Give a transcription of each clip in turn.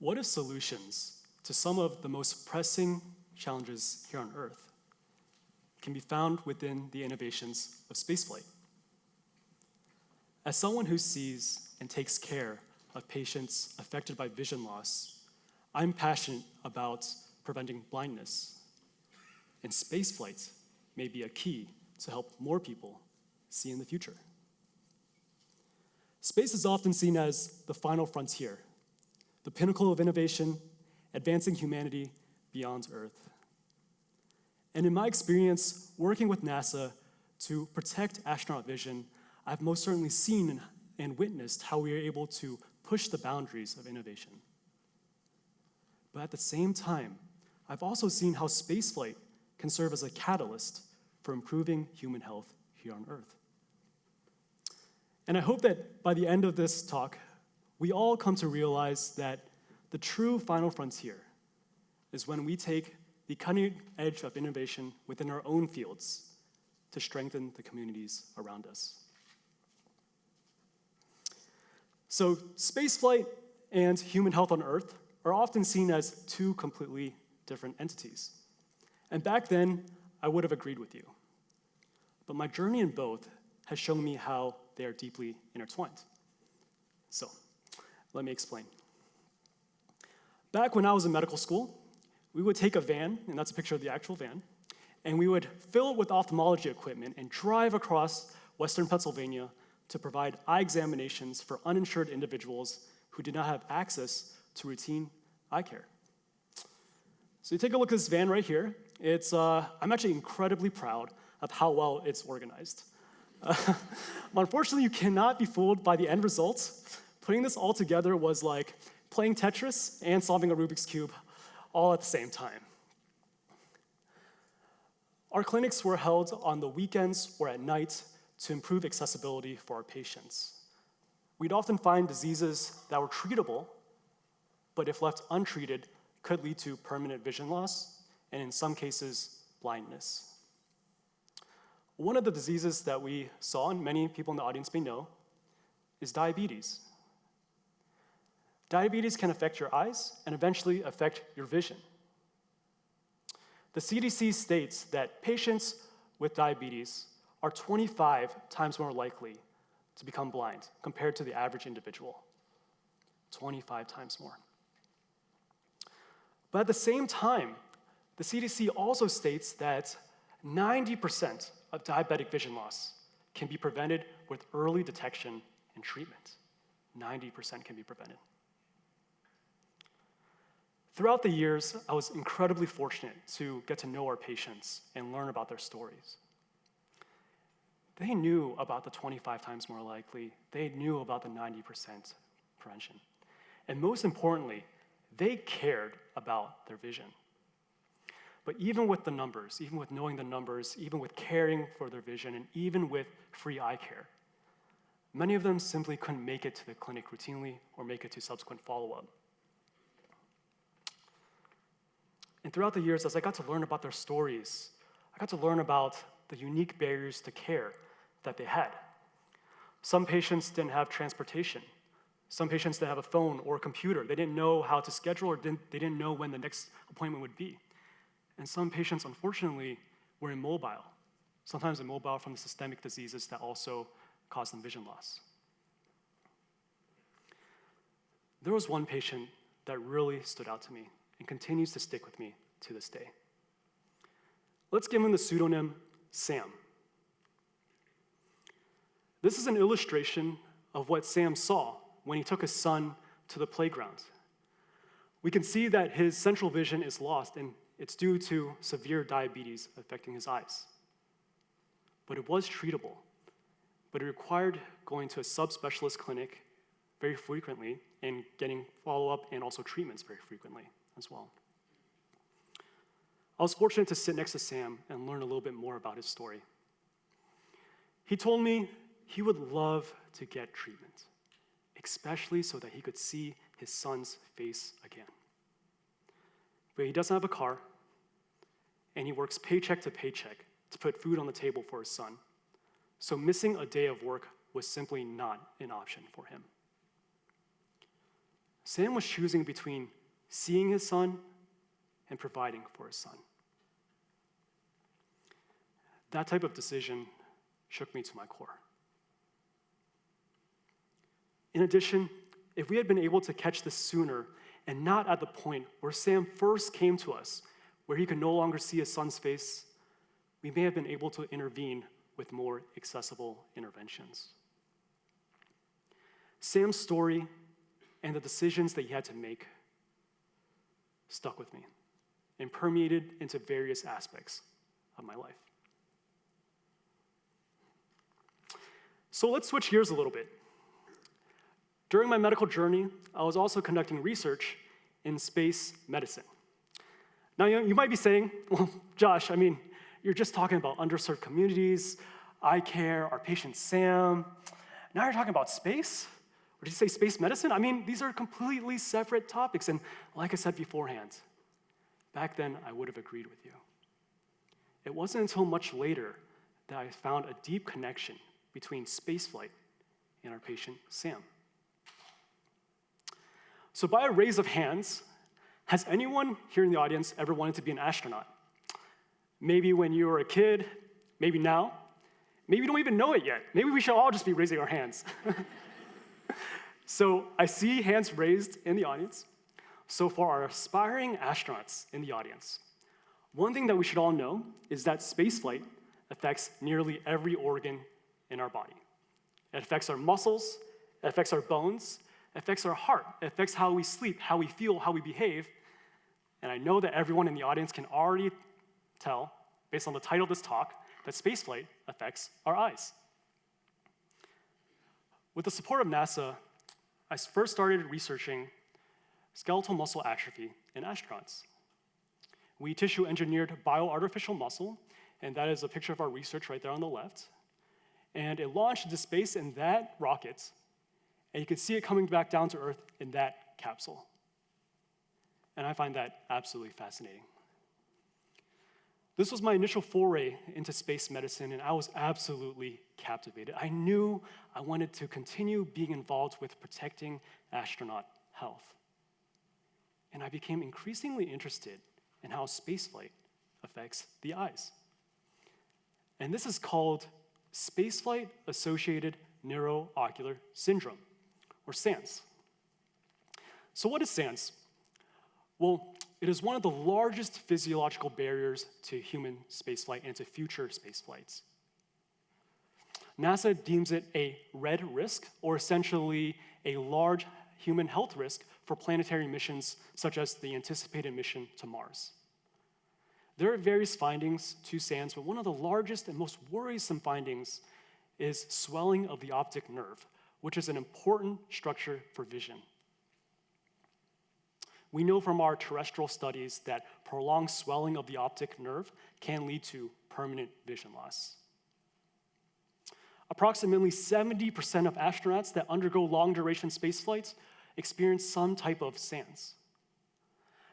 What if solutions to some of the most pressing challenges here on Earth can be found within the innovations of spaceflight? As someone who sees and takes care of patients affected by vision loss, I'm passionate about preventing blindness, and spaceflight may be a key to help more people see in the future. Space is often seen as the final frontier, the pinnacle of innovation, advancing humanity beyond Earth. And in my experience working with NASA to protect astronaut vision, I've most certainly seen and witnessed how we are able to push the boundaries of innovation. But at the same time, I've also seen how spaceflight can serve as a catalyst for improving human health here on Earth. And I hope that by the end of this talk, we all come to realize that the true final frontier is when we take the cutting edge of innovation within our own fields to strengthen the communities around us. So spaceflight and human health on Earth are often seen as two completely different entities. And back then, I would have agreed with you. But my journey in both has shown me how they are deeply intertwined. So, let me explain. Back when I was in medical school, we would take a van, and that's a picture of the actual van, and we would fill it with ophthalmology equipment and drive across Western Pennsylvania to provide eye examinations for uninsured individuals who did not have access to routine eye care. So you take a look at this van right here. I'm actually incredibly proud of how well it's organized. Unfortunately, you cannot be fooled by the end results. Putting this all together was like playing Tetris and solving a Rubik's Cube all at the same time. Our clinics were held on the weekends or at night to improve accessibility for our patients. We'd often find diseases that were treatable, but if left untreated, could lead to permanent vision loss, and in some cases, blindness. One of the diseases that we saw, and many people in the audience may know, is diabetes. Diabetes can affect your eyes and eventually affect your vision. The CDC states that patients with diabetes are 25 times more likely to become blind compared to the average individual. 25 times more. But at the same time, the CDC also states that 90% of diabetic vision loss can be prevented with early detection and treatment. 90% can be prevented. Throughout the years, I was incredibly fortunate to get to know our patients and learn about their stories. They knew about the 25 times more likely. They knew about the 90% prevention. And most importantly, they cared about their vision. But even with the numbers, even with knowing the numbers, even with caring for their vision, and even with free eye care, many of them simply couldn't make it to the clinic routinely or make it to subsequent follow-up. And throughout the years, as I got to learn about their stories, I got to learn about the unique barriers to care that they had. Some patients didn't have transportation. Some patients didn't have a phone or a computer. They didn't know how to schedule, or they didn't know when the next appointment would be. And some patients, unfortunately, were immobile, sometimes immobile from the systemic diseases that also cause them vision loss. There was one patient that really stood out to me and continues to stick with me to this day. Let's give him the pseudonym Sam. This is an illustration of what Sam saw when he took his son to the playground. We can see that his central vision is lost, and it's due to severe diabetes affecting his eyes. But it was treatable, but it required going to a subspecialist clinic very frequently and getting follow-up and also treatments very frequently as well. I was fortunate to sit next to Sam and learn a little bit more about his story. He told me he would love to get treatment, especially so that he could see his son's face again. But he doesn't have a car, and he works paycheck to paycheck to put food on the table for his son. So missing a day of work was simply not an option for him. Sam was choosing between seeing his son and providing for his son. That type of decision shook me to my core. In addition, if we had been able to catch this sooner and not at the point where Sam first came to us, where he could no longer see his son's face, we may have been able to intervene with more accessible interventions. Sam's story and the decisions that he had to make stuck with me and permeated into various aspects of my life. So let's switch gears a little bit. During my medical journey, I was also conducting research in space medicine. Now, you might be saying, well, Josh, you're just talking about underserved communities, eye care, our patient Sam. Now you're talking about space? Or did you say space medicine? These are completely separate topics. And like I said beforehand, back then I would have agreed with you. It wasn't until much later that I found a deep connection between spaceflight and our patient Sam. So by a raise of hands, has anyone here in the audience ever wanted to be an astronaut? Maybe when you were a kid, maybe now, maybe you don't even know it yet. Maybe we should all just be raising our hands. So I see hands raised in the audience. So for our aspiring astronauts in the audience, one thing that we should all know is that spaceflight affects nearly every organ in our body. It affects our muscles, it affects our bones, it affects our heart, it affects how we sleep, how we feel, how we behave. And I know that everyone in the audience can already tell, based on the title of this talk, that spaceflight affects our eyes. With the support of NASA, I first started researching skeletal muscle atrophy in astronauts. We tissue engineered bioartificial muscle, and that is a picture of our research right there on the left. And it launched into space in that rocket, and you can see it coming back down to Earth in that capsule. And I find that absolutely fascinating. This was my initial foray into space medicine, and I was absolutely captivated. I knew I wanted to continue being involved with protecting astronaut health. And I became increasingly interested in how spaceflight affects the eyes. And this is called Spaceflight-Associated Neuroocular Syndrome, or SANS. So what is SANS? Well, it is one of the largest physiological barriers to human spaceflight and to future spaceflights. NASA deems it a red risk, or essentially a large human health risk for planetary missions, such as the anticipated mission to Mars. There are various findings to SANS, but one of the largest and most worrisome findings is swelling of the optic nerve, which is an important structure for vision. We know from our terrestrial studies that prolonged swelling of the optic nerve can lead to permanent vision loss. Approximately 70% of astronauts that undergo long-duration space flights experience some type of SANS.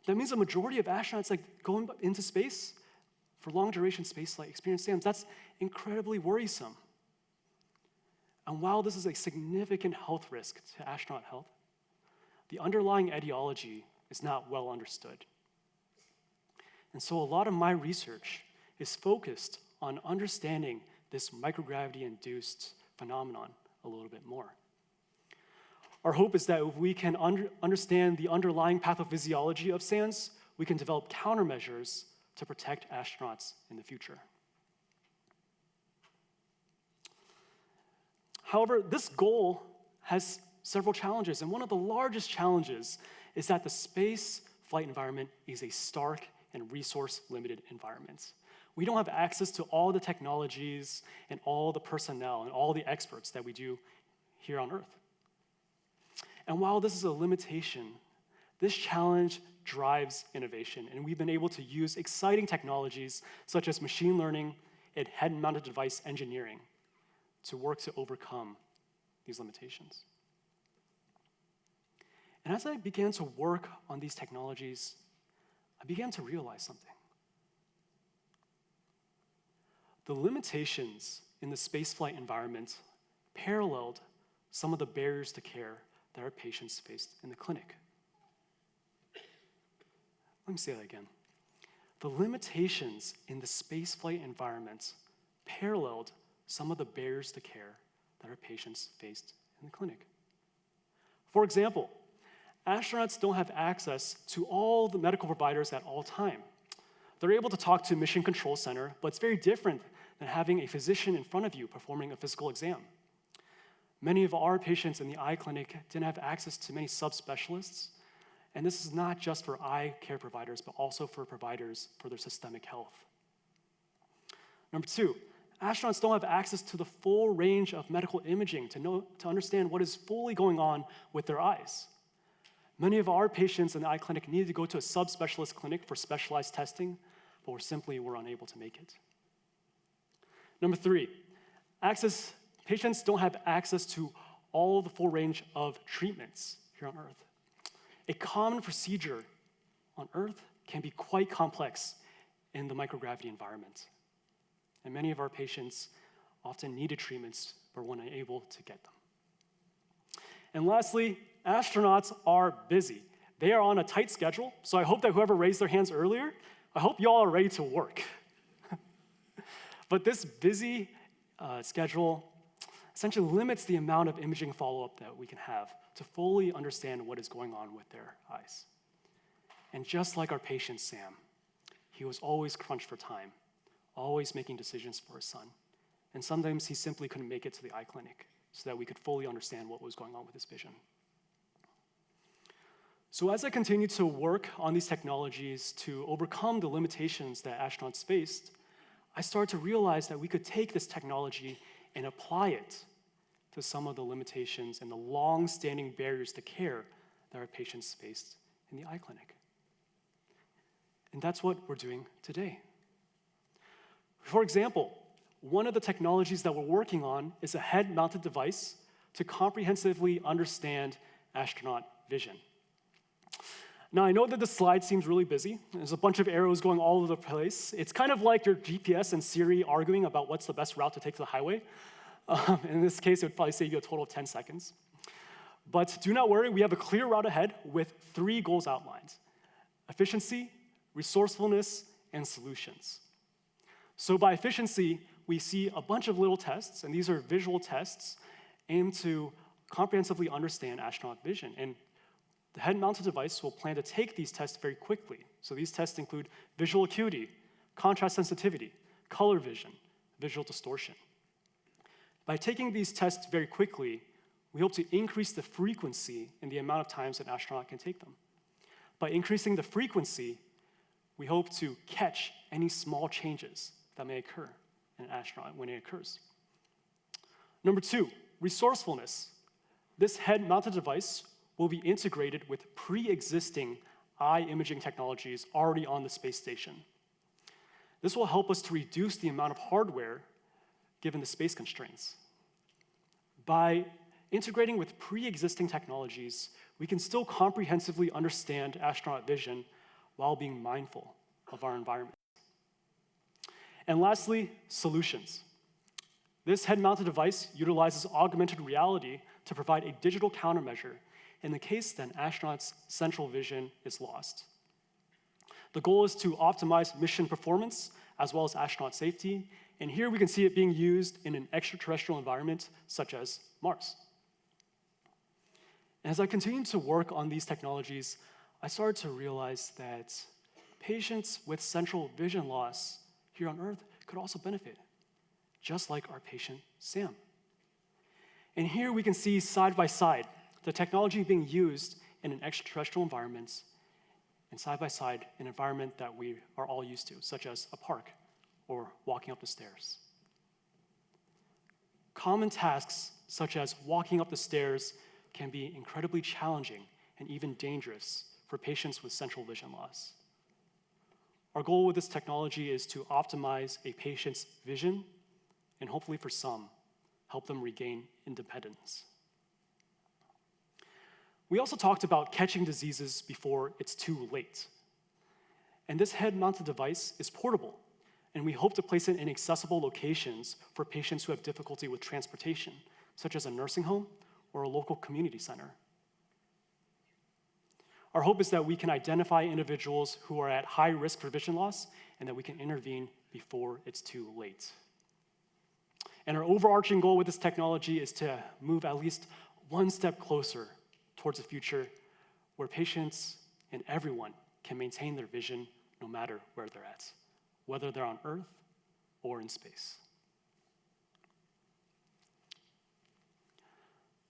That means a majority of astronauts going into space for long-duration spaceflight experience SANS. That's incredibly worrisome. And while this is a significant health risk to astronaut health, the underlying etiology is not well understood. And so a lot of my research is focused on understanding this microgravity-induced phenomenon a little bit more. Our hope is that if we can understand the underlying pathophysiology of SANS, we can develop countermeasures to protect astronauts in the future. However, this goal has several challenges, and one of the largest challenges is that the space flight environment is a stark and resource-limited environment. We don't have access to all the technologies and all the personnel and all the experts that we do here on Earth. And while this is a limitation, this challenge drives innovation, and we've been able to use exciting technologies such as machine learning and head-mounted device engineering to work to overcome these limitations. And as I began to work on these technologies, I began to realize something. The limitations in the spaceflight environment paralleled some of the barriers to care that our patients faced in the clinic. Let me say that again. The limitations in the spaceflight environment paralleled some of the barriers to care that our patients faced in the clinic. For example, astronauts don't have access to all the medical providers at all time. They're able to talk to Mission Control Center, but it's very different than having a physician in front of you performing a physical exam. Many of our patients in the eye clinic didn't have access to many subspecialists, and this is not just for eye care providers, but also for providers for their systemic health. Number two, astronauts don't have access to the full range of medical imaging to understand what is fully going on with their eyes. Many of our patients in the eye clinic needed to go to a subspecialist clinic for specialized testing, but were unable to make it. Number three, patients don't have access to all the full range of treatments here on Earth. A common procedure on Earth can be quite complex in the microgravity environment. And many of our patients often needed treatments but were unable to get them. And lastly, astronauts are busy. They are on a tight schedule, so I hope that whoever raised their hands earlier, I hope you all are ready to work. But this busy schedule essentially limits the amount of imaging follow-up that we can have to fully understand what is going on with their eyes. And just like our patient Sam, he was always crunched for time, always making decisions for his son. And sometimes he simply couldn't make it to the eye clinic so that we could fully understand what was going on with his vision. So as I continued to work on these technologies to overcome the limitations that astronauts faced, I started to realize that we could take this technology and apply it to some of the limitations and the long-standing barriers to care that our patients faced in the eye clinic. And that's what we're doing today. For example, one of the technologies that we're working on is a head-mounted device to comprehensively understand astronaut vision. Now, I know that the slide seems really busy. There's a bunch of arrows going all over the place. It's kind of like your GPS and Siri arguing about what's the best route to take to the highway. In this case, it would probably save you a total of 10 seconds. But do not worry, we have a clear route ahead with 3 goals outlined: efficiency, resourcefulness, and solutions. So by efficiency, we see a bunch of little tests, and these are visual tests aimed to comprehensively understand astronaut vision. And the head-mounted device will plan to take these tests very quickly. So these tests include visual acuity, contrast sensitivity, color vision, visual distortion. By taking these tests very quickly, we hope to increase the frequency in the amount of times an astronaut can take them. By increasing the frequency, we hope to catch any small changes that may occur in an astronaut when it occurs. Number 2, resourcefulness. This head-mounted device will be integrated with pre-existing eye imaging technologies already on the space station. This will help us to reduce the amount of hardware given the space constraints. By integrating with pre-existing technologies, we can still comprehensively understand astronaut vision while being mindful of our environment. And lastly, solutions. This head-mounted device utilizes augmented reality to provide a digital countermeasure in the case that an astronaut's central vision is lost. The goal is to optimize mission performance as well as astronaut safety, and here we can see it being used in an extraterrestrial environment such as Mars. And as I continued to work on these technologies, I started to realize that patients with central vision loss here on Earth could also benefit, just like our patient Sam. And here we can see side by side the technology being used in an extraterrestrial environment and side by side an environment that we are all used to, such as a park or walking up the stairs. Common tasks such as walking up the stairs can be incredibly challenging and even dangerous for patients with central vision loss. Our goal with this technology is to optimize a patient's vision and hopefully for some, help them regain independence. We also talked about catching diseases before it's too late. And this head-mounted device is portable, and we hope to place it in accessible locations for patients who have difficulty with transportation, such as a nursing home or a local community center. Our hope is that we can identify individuals who are at high risk for vision loss and that we can intervene before it's too late. And our overarching goal with this technology is to move at least one step closer towards a future where patients and everyone can maintain their vision no matter where they're at, whether they're on Earth or in space.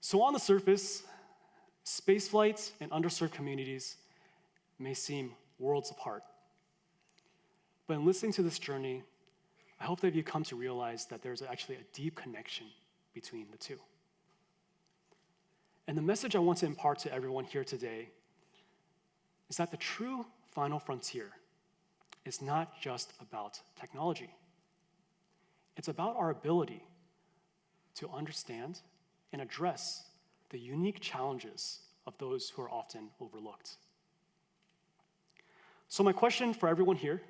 So on the surface, spaceflight and underserved communities may seem worlds apart. But in listening to this journey, I hope that you come to realize that there's actually a deep connection between the two. And the message I want to impart to everyone here today is that the true final frontier is not just about technology. It's about our ability to understand and address the unique challenges of those who are often overlooked. So my question for everyone here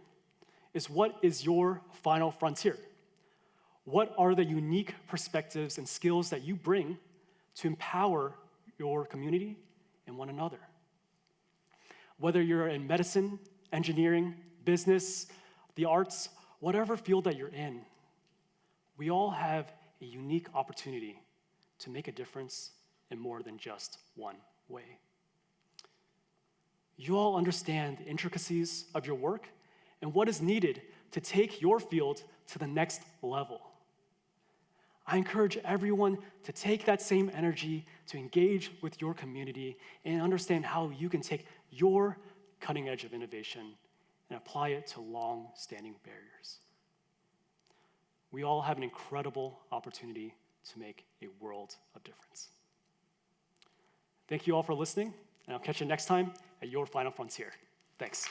is, what is your final frontier? What are the unique perspectives and skills that you bring to empower your community and one another? Whether you're in medicine, engineering, business, the arts, whatever field that you're in, we all have a unique opportunity to make a difference in more than just one way. You all understand the intricacies of your work and what is needed to take your field to the next level. I encourage everyone to take that same energy to engage with your community and understand how you can take your cutting edge of innovation and apply it to long-standing barriers. We all have an incredible opportunity to make a world of difference. Thank you all for listening, and I'll catch you next time at Your Final Frontier. Thanks.